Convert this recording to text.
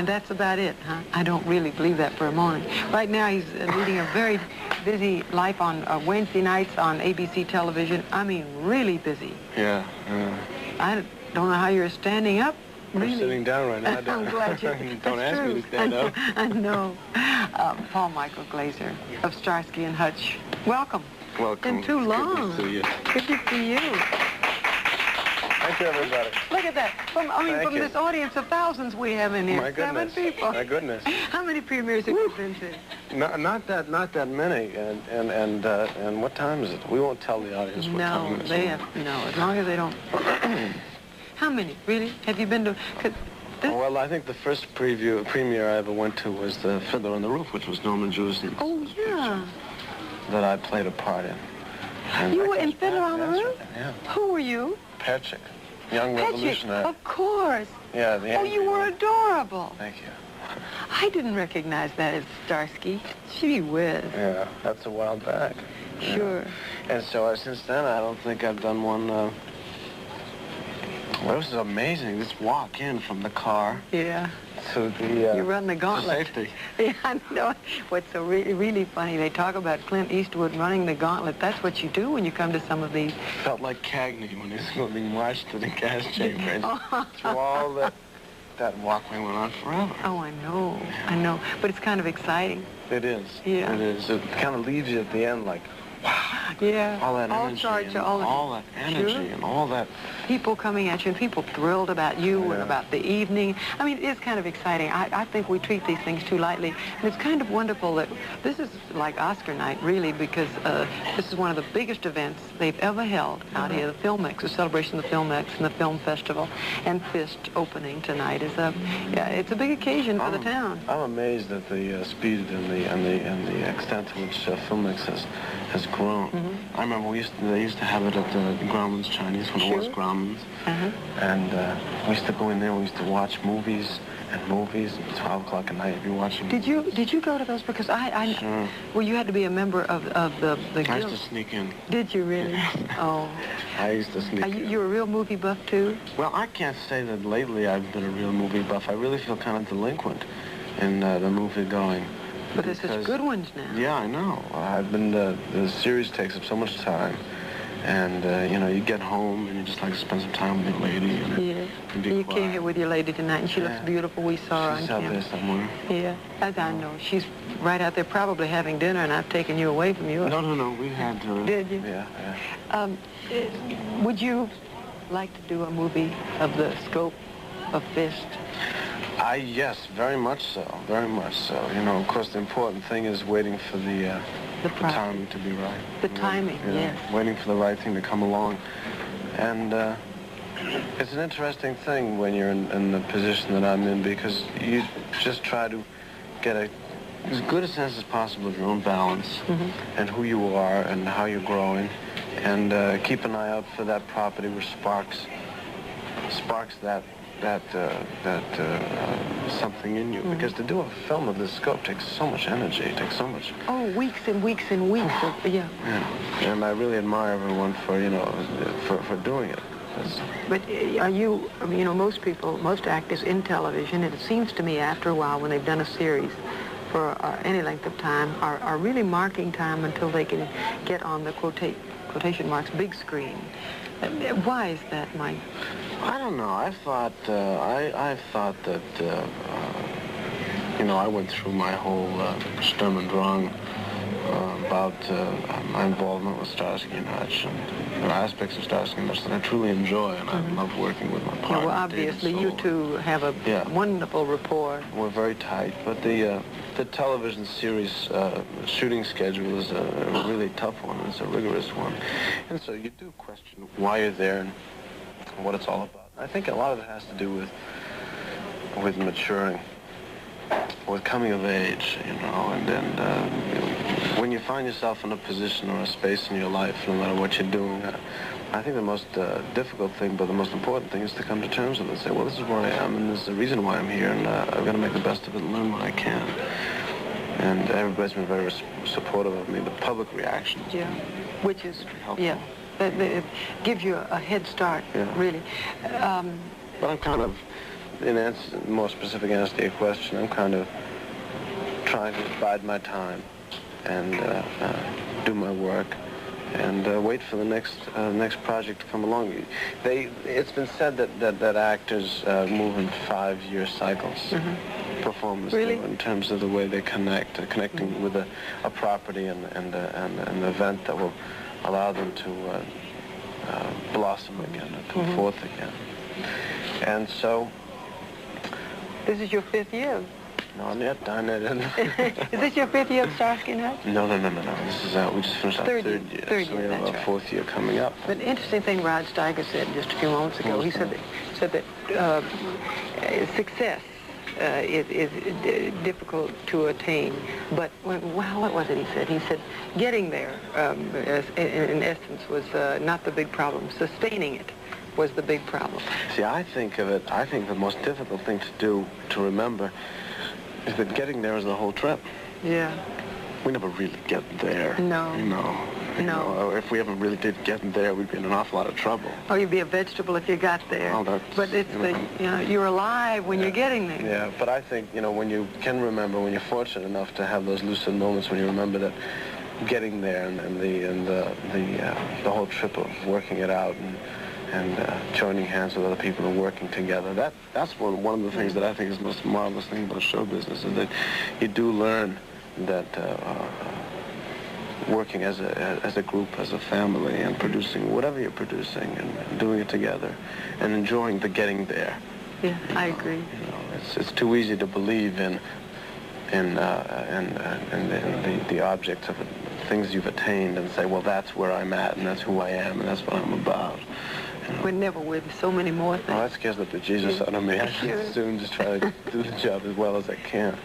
And that's about it, huh? I don't really believe that for a moment. Right now, he's leading a very busy life on Wednesday nights on ABC television. I mean, really busy. Yeah. I don't know how you're standing up. Really? I'm sitting down right now. I'm glad you. Don't ask me to stand up. I know. Paul Michael Glaser of Starsky and Hutch. Welcome. Welcome. Been too long. Good to see you. Good to see you. Thank you, everybody. Look at that. From this audience of thousands we have in here. My goodness. 7 people. My goodness. How many premieres have you been to? Not that many. And what time is it? We won't tell the audience what time it is. No, as long as they don't. How many, really? Have you been to? Well, I think the first premiere I ever went to was The Fiddler on the Roof, which was Norman Jewson's yeah. that I played a part in. And you were in Fiddler on the Roof? Yeah. Who were you? Patrick, young revolutionary. Of course. Yeah. You were adorable. Thank you. I didn't recognize that as Starsky. Gee whiz. Yeah, that's a while back. Sure. Yeah. And so since then, I don't think I've done one. Well, this is amazing. This walk in from the car. Yeah. To the. You run the gauntlet. Safety. Yeah, I know. What's so really funny, they talk about Clint Eastwood running the gauntlet. That's what you do when you come to some of these. Felt like Cagney when he's being marched to the gas chamber. Through all that walkway went on forever. Oh, I know. But it's kind of exciting. It is. Yeah. It is. It kind of leaves you at the end like, wow. Yeah. All that energy. All that energy and all that. People coming at you and people thrilled about you and about the evening. I mean, it is kind of exciting. I think we treat these things too lightly. And it's kind of wonderful that this is like Oscar night, really, because this is one of the biggest events they've ever held out here. The Filmex, the celebration of the Filmex and the Film Festival, and Fist opening tonight is it's a big occasion for the town. I'm amazed at the speed and the extent to which Filmex has grown. I remember they used to have it at the Grauman's Chinese when it was Grauman's. And we used to go in there, we used to watch movies and 12 o'clock at night, you're watching. Did you go to those? Because Sure. Well, you had to be a member of the guild. I used to sneak in. Did you really? Oh. I used to sneak in. You're a real movie buff, too? Well, I can't say that lately I've been a real movie buff. I really feel kind of delinquent in the movie going. But there's such good ones now. Yeah, I know. I've been, the series takes up so much time. And, you get home and you just like to spend some time with your lady. And you came here with your lady tonight, and she looks beautiful. We saw her on camera. She's out there somewhere. Yeah, as I know. She's right out there probably having dinner, and I've taken you away from you. No. We had to. Did you? Yeah. Would you like to do a movie of the scope of Fist? Yes, very much so. Very much so. Of course, the important thing is waiting for the timing to be right. The timing, yes. Waiting for the right thing to come along. And it's an interesting thing when you're in the position that I'm in, because you just try to get as good a sense as possible of your own balance and who you are and how you're growing, and keep an eye out for that property which sparks that something in you, because to do a film of this scope takes so much energy, it takes so much. Oh, weeks and weeks and weeks. Yeah. And I really admire everyone for for doing it. But are you, most actors in television, and it seems to me after a while when they've done a series for any length of time, are really marking time until they can get on the quotation marks big screen. Why is that, Mike? I don't know. I thought that I went through my whole Sturm und Drang about my involvement with Starsky and Hutch, and there are aspects of Starsky and Hutch that I truly enjoy, and I love working with my partner. Well, obviously, you two have a wonderful rapport. We're very tight, but the television series shooting schedule is a really tough one. It's a rigorous one, and so you do question why you're there and what it's all about. I think a lot of it has to do with maturing, with coming of age, and when you find yourself in a position or a space in your life, no matter what you're doing, I think the most difficult thing, but the most important thing, is to come to terms with it and say, well, this is where I am, and this is the reason why I'm here, and I've got to make the best of it and learn what I can. And everybody's been very supportive of me. The public reaction, which is helpful. It gives you a head start, really. But I'm kind of in more specific answer to your question, I'm kind of trying to bide my time and do my work and wait for the next project to come along. It's been said that actors move in 5-year cycles. Performers Really? do, in terms of the way they connecting with a property and an event that will allow them to blossom again, and come forth again. And so... This is your 5th year. No, not yet, Dinah. Is this your 5th year of Starsky and Hutch? No. This is we just finished our third year. So we have our 4th year coming up. But an interesting thing Rod Steiger said just a few moments ago. He said that success is difficult to attain. But, well, what was it he said? He said getting there, in essence, was not the big problem. Sustaining it was the big problem. See, I think the most difficult thing to do, to remember, is that getting there is the whole trip. Yeah. We never really get there. No. No. If we ever really did get there, we'd be in an awful lot of trouble. Oh, you'd be a vegetable if you got there. Well, but it's you're alive when you're getting there. Yeah, but I think, when you can remember, when you're fortunate enough to have those lucid moments when you remember that getting there and the whole trip of working it out and joining hands with other people and working together. That's one of the things that I think is the most marvelous thing about show business, is that you do learn that working as a group, as a family, and producing whatever you're producing and doing it together and enjoying the getting there. Yeah, I agree. It's too easy to believe in the objects of things you've attained and say, well, that's where I'm at and that's who I am and that's what I'm about. We're never with so many more things. Well, that scares the bejesus out of me. I should soon just try to do the job as well as I can.